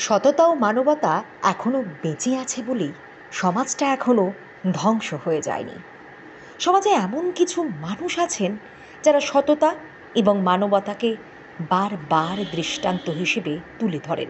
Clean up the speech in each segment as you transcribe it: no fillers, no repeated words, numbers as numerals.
সততা ও মানবতা এখনো বেঁচে আছে বলেই সমাজটা এখনো ধ্বংস হয়ে যায়নি। সমাজে এমন কিছু মানুষ আছেন যারা সততা এবং মানবতাকে বারবার দৃষ্টান্ত হিসেবে তুলে ধরেন,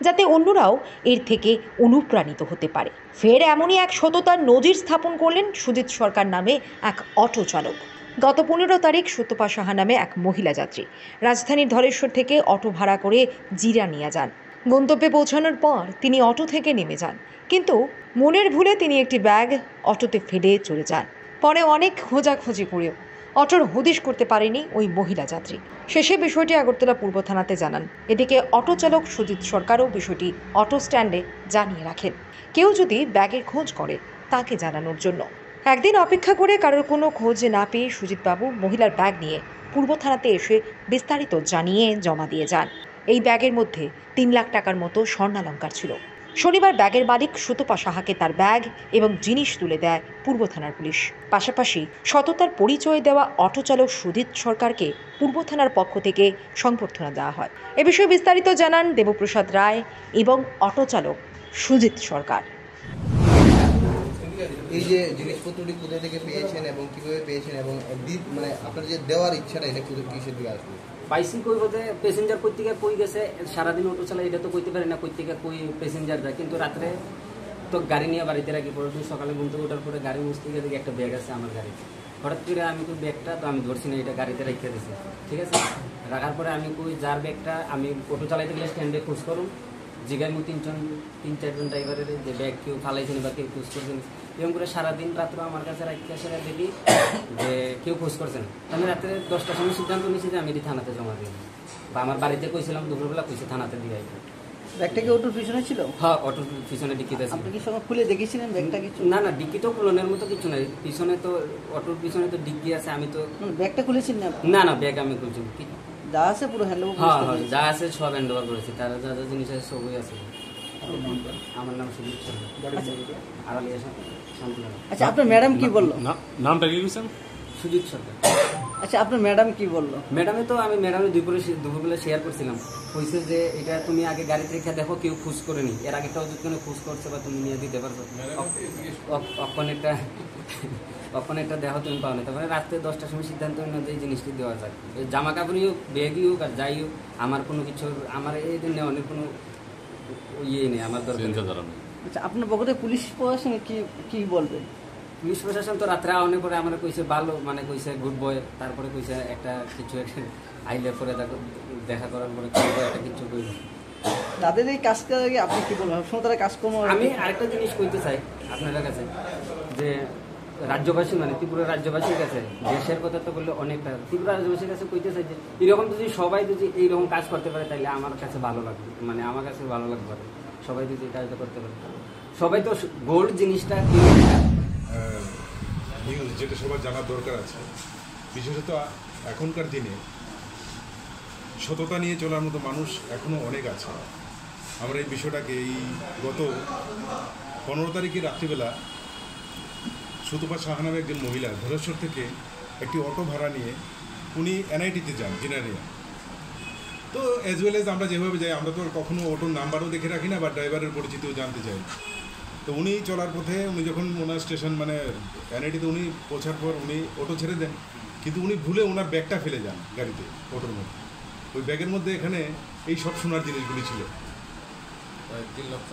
যাতে অন্যরাও এর থেকে অনুপ্রাণিত হতে পারে। ফের এমনই এক সততার নজির স্থাপন করলেন সুজিত সরকার নামে এক অটো চালক। গত 15 তারিখ সুতপা সাহা নামে এক মহিলা যাত্রী রাজধানীর ধলেশ্বর থেকে অটো ভাড়া করে জিরা নিয়ে যান। গন্তব্যে পৌঁছানোর পর তিনি অটো থেকে নেমে যান, কিন্তু মনের ভুলে তিনি একটি ব্যাগ অটোতে ফেলে চলে যান। পরে অনেক খোঁজাখুঁজি করেও অটোর হদিশ করতে পারেনি ওই মহিলা যাত্রী। শেষে বিষয়টি আগরতলা পূর্ব থানাতে জানান। এদিকে অটো চালক সুজিত সরকারও বিষয়টি অটো স্ট্যান্ডে জানিয়ে রাখেন, কেউ যদি ব্যাগের খোঁজ করে তাকে জানানোর জন্য। একদিন অপেক্ষা করে কারোর কোনো খোঁজ না পেয়ে সুজিতবাবু মহিলার ব্যাগ নিয়ে পূর্ব থানাতে এসে বিস্তারিত জানিয়ে জমা দিয়ে যান। এই ব্যাগের মধ্যে 3 লাখ টাকার মতো স্বর্ণালংকার ছিল। শনিবার ব্যাগের মালিক সুতপা সাহাকে তার ব্যাগ এবং জিনিস তুলে দেয় পূর্ব থানার পুলিশ। পাশাপাশি সততার পরিচয় দেওয়া অটো চালক সুজিত সরকারকে পূর্ব থানার পক্ষ থেকে সংবর্ধনা দেওয়া হয়। এ বিষয়ে বিস্তারিত জানান দেবপ্রসাদ রায় এবং অটো চালক সুজিত সরকার। এই যে জিনিসপত্রটি কোথা থেকে পেয়েছেন এবং কিভাবে পেয়েছেন এবং মানে আপনার যে দেওয়ার ইচ্ছাটা এটা কিসের দিকে আসবে? পাইছি কই বলতে প্যাসেঞ্জার কই থেকে কই গেছে, সারাদিন অটো চালাই এটা তো কইতে পারি না কই থেকে কই প্যাসেঞ্জার যায়, কিন্তু রাত্রে তো গাড়ি নিয়ে বাড়িতে রাখি। পরের দিন সকালে ঘুম থেকে ওঠার পরে গাড়ি মুছতে গিয়ে দেখি একটা ব্যাগ আছে আমার গাড়িতে। হঠাৎ করে আমি কই ব্যাগটা তো আমি ধরছি না, এটা গাড়িতে রেখে দিয়েছি, ঠিক আছে। রাখার পরে আমি কই যার ব্যাগটা, আমি অটো চালাইতে গেলে স্ট্যান্ডে খোঁজ করুন, জিগাই মু 3-4জন ড্রাইভারের যে ব্যাগ কেউ ফালাইছেন বা কেউ খোঁজ করছেন। এরকম করে সারাদিন রাত্র আমার কাছে রাখতে আসে দেখি যে কেউ খোঁজ করছেন। আমি রাত্রে 10টার সময় সিদ্ধান্ত নিয়েছি যে আমি এটি থানাতে জমা দিই, বা আমার বাড়িতে কইছিলাম দুপুরবেলা কইছে থানাতে দিয়ে আইব। ব্যাগটা কি অটোর পিছনে ছিল? হ্যাঁ, অটোর পিছনে ডিক্কিতে ছিল। আপনি কি সময় খুলে দেখেছিলেন ব্যাগটা? কিছু না না, ডিক্কি তো খুলনের মতো কিছু নাই, পিছনে তো অটোর পিছনে তো ডিক্কি আছে। আমি তো ব্যাগটা খুলেছেন না? না না, ব্যাগ আমি খুলছি। যা আছে পুরো হ্যান্ডওভার? হ্যাঁ হ্যাঁ, যা আছে সব হ্যান্ডওভার করেছি, তার যা যা জিনিস আছে সবই আছে। আমার নাম সুজিত সরকার। আচ্ছা, আপনার ম্যাডাম কি বললো? নামটা কি বলছেন? সুজিত সরকার। আচ্ছা, আপনার ম্যাডাম কি বললো? ম্যাডামে তো আমি ম্যাডামে দুপুরবেলা শেয়ার করছিলাম, কইছে যে এটা তুমি আগে গাড়িতে রেখে দেখো কেউ খুঁজ করেনি, এর আগে একটা কোনো খুঁজ করছে বা তুমি নিয়ে দিতে পারছো, অক্ষণ একটা দেখো তুমি পাও না। তারপরে রাত্রে 10টার সময় সিদ্ধান্ত নিলাম যে এই জিনিসটি দেওয়া যায়। জামা কাপড়ই হোক, ব্যাগই হোক আর যাই হোক, আমার কোনো কিছু, আমার এই দিন নেওয়ার কোনো ইয়ে নেই, আমার দরকার। আচ্ছা, আপনার পক্ষে পুলিশ প্রশাসন কি বলবেন? পুলিশ প্রশাসন তো রাত্রে আওয়ানোর পরে আমার কইছে ভালো, মানে কইছে গুড বয়, তারপরে কইছে একটা কিছু আইলে পরে দেখা করার পরে একটা কিছু কইল। তাদের এই কাজটা আপনি কি বলবেন? তারা কাজকর্ম, আমি আরেকটা জিনিস কইতে চাই আপনাদের কাছে, যে রাজ্যবাসী মানে ত্রিপুরা রাজ্যবাসীর কাছে দেশের কথা তো বললে অনেকটা, ত্রিপুরা রাজ্যবাসীর কাছে কইতে চাই যে এরকম যদি সবাই যদি এইরকম কাজ করতে পারে তাহলে আমার কাছে ভালো লাগবে, মানে আমার কাছে ভালো লাগবে সবাই যদি এই কাজটা করতে পারে। সবাই তো গোল্ড জিনিসটা নিউজ যেটা সবার জানার দরকার আছে, বিশেষত এখনকার দিনে সততা নিয়ে চলার মতো মানুষ এখনও অনেক আছে। আমরা এই বিষয়টাকে এই গত 15 তারিখে রাত্রিবেলা সুতপা সাহা নামে একজন মহিলা ধলেশ্বর থেকে একটি অটো ভাড়া নিয়ে উনি এনআইটিতে যান জেনারেল। তো অ্যাজ ওয়েল এজ আমরা যেভাবে যাই, আমরা তো কখনো অটোর নাম্বারও দেখে রাখি না বা ড্রাইভারের পরিচিতিও জানতে চাই। তো উনি চলার পথে উনি যখন ওনার স্টেশন মানে এনআইটিতে উনি পৌঁছার পর উনি অটো ছেড়ে দেন, কিন্তু উনি ভুলে ওনার ব্যাগটা ফেলে যান গাড়িতে, অটোর মধ্যে। ওই ব্যাগের মধ্যে এখানে এই সব সোনার জিনিসগুলি ছিল, 3 লক্ষ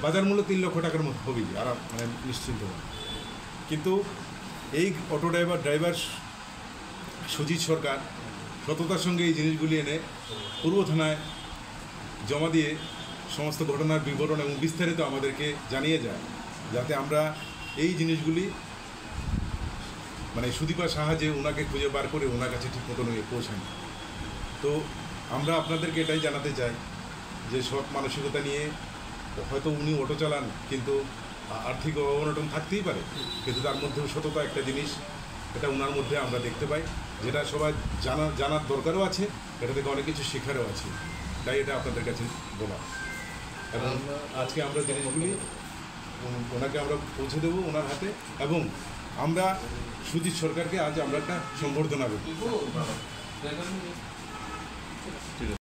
বাজার মূল্য 3 লক্ষ টাকার মতো হবেই, আর মানে নিশ্চিন্ত। কিন্তু এই অটো ড্রাইভার সুজিত সরকার সততার সঙ্গে এই জিনিসগুলি এনে পূর্ব থানায় জমা দিয়ে সমস্ত ঘটনার বিবরণ এবং বিস্তারিত আমাদেরকে জানিয়ে যায়, যাতে আমরা এই জিনিসগুলি মানে সুদীপা সাহা যে ওনাকে খুঁজে বার করে ওনার কাছে ঠিক মতো পৌঁছায়। তো আমরা আপনাদেরকে এটাই জানাতে চাই যে সৎ মানসিকতা নিয়ে হয়তো উনি অটো চালান, কিন্তু আর্থিক অবনটন থাকতেই পারে, কিন্তু তার মধ্যেও সততা একটা জিনিস, এটা ওনার মধ্যে আমরা দেখতে পাই, যেটা সবাই জানার দরকারও আছে, এটা থেকে অনেক কিছু শেখারও আছে। তাই এটা আপনাদের কাছে বলা। এবং আজকে আমরা জিনিসগুলি ওনাকে আমরা পৌঁছে দেবো ওনার হাতে, এবং আমরা সুজিত সরকারকে আজ আমরা একটা সম্বর্ধনা দেব।